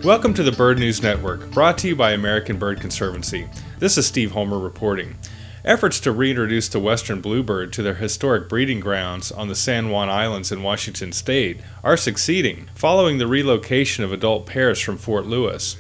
Welcome to the Bird News Network, brought to you by American Bird Conservancy. This is Steve Homer reporting. Efforts to reintroduce the western bluebird to their historic breeding grounds on the San Juan Islands in Washington State are succeeding, following the relocation of adult pairs from Fort Lewis.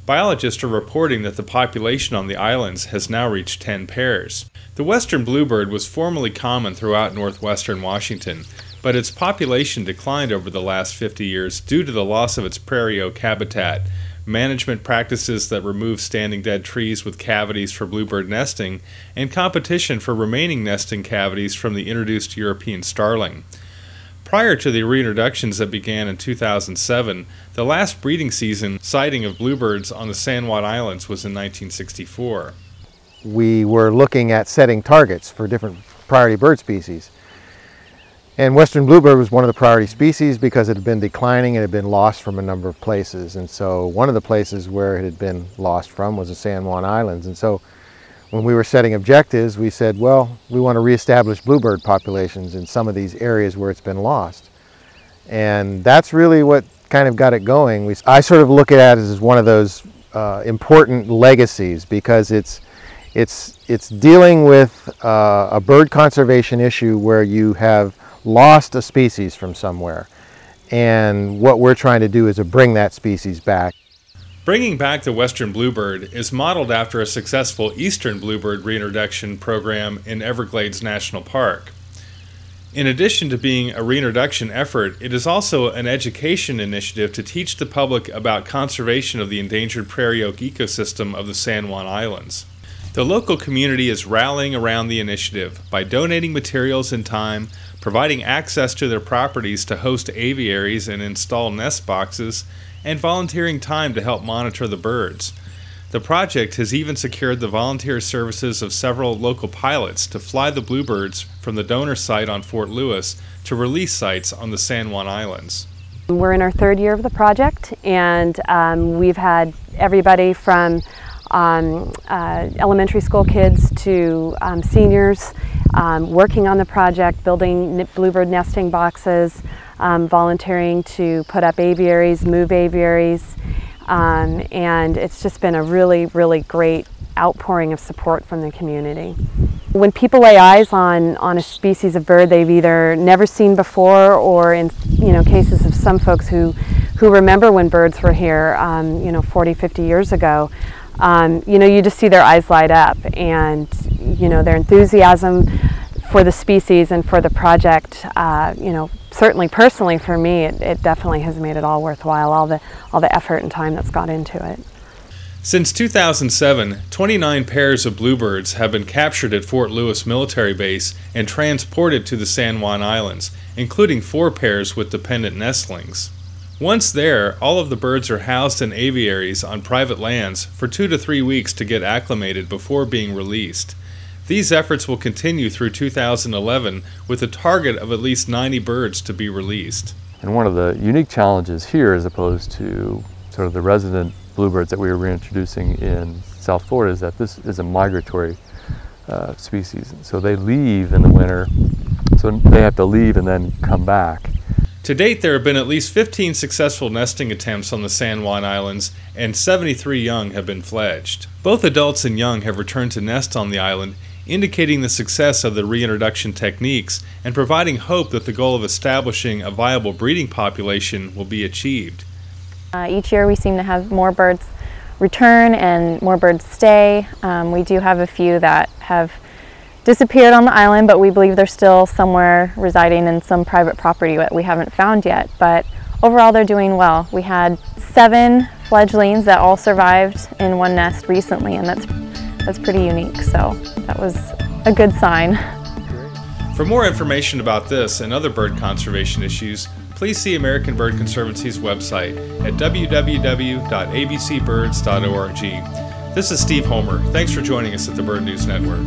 Biologists are reporting that the population on the islands has now reached 10 pairs. The western bluebird was formerly common throughout northwestern Washington, but its population declined over the last 50 years due to the loss of its prairie oak habitat, management practices that remove standing dead trees with cavities for bluebird nesting, and competition for remaining nesting cavities from the introduced European starling. Prior to the reintroductions that began in 2007, the last breeding season sighting of bluebirds on the San Juan Islands was in 1964. We were looking at setting targets for different priority bird species. And western bluebird was one of the priority species because it had been declining and had been lost from a number of places. And so one of the places where it had been lost from was the San Juan Islands. And so when we were setting objectives, we said, well, we want to reestablish bluebird populations in some of these areas where it's been lost. And that's really what kind of got it going. I sort of look at it as one of those important legacies because it's dealing with a bird conservation issue where you have lost a species from somewhere, and what we're trying to do is to bring that species back. Bringing back the western bluebird is modeled after a successful eastern bluebird reintroduction program in Everglades National Park. In addition to being a reintroduction effort, it is also an education initiative to teach the public about conservation of the endangered prairie oak ecosystem of the San Juan Islands. The local community is rallying around the initiative by donating materials and time, providing access to their properties to host aviaries and install nest boxes, and volunteering time to help monitor the birds. The project has even secured the volunteer services of several local pilots to fly the bluebirds from the donor site on Fort Lewis to release sites on the San Juan Islands. We're in our third year of the project, and we've had everybody from elementary school kids to seniors working on the project, building bluebird nesting boxes, volunteering to put up aviaries, move aviaries, and it's just been a really, really great outpouring of support from the community. When people lay eyes on a species of bird they've either never seen before, or in cases of some folks who remember when birds were here 40, 50 years ago, you just see their eyes light up, and their enthusiasm for the species and for the project. Certainly personally for me, it definitely has made it all worthwhile. All the effort and time that's got into it. Since 2007, 29 pairs of bluebirds have been captured at Fort Lewis Military Base and transported to the San Juan Islands, including 4 pairs with dependent nestlings. Once there, all of the birds are housed in aviaries on private lands for 2 to 3 weeks to get acclimated before being released. These efforts will continue through 2011 with a target of at least 90 birds to be released. And one of the unique challenges here, as opposed to sort of the resident bluebirds that we were reintroducing in South Florida, is that this is a migratory species. So they leave in the winter, so they have to leave and then come back. To date, there have been at least 15 successful nesting attempts on the San Juan Islands, and 73 young have been fledged. Both adults and young have returned to nest on the island, indicating the success of the reintroduction techniques and providing hope that the goal of establishing a viable breeding population will be achieved. Each year we seem to have more birds return and more birds stay. We do have a few that have disappeared on the island, but we believe they're still somewhere residing in some private property that we haven't found yet. But overall they're doing well. We had 7 fledglings that all survived in one nest recently, and that's pretty unique, so that was a good sign. For more information about this and other bird conservation issues, please see American Bird Conservancy's website at www.abcbirds.org. This is Steve Homer. Thanks for joining us at the Bird News Network.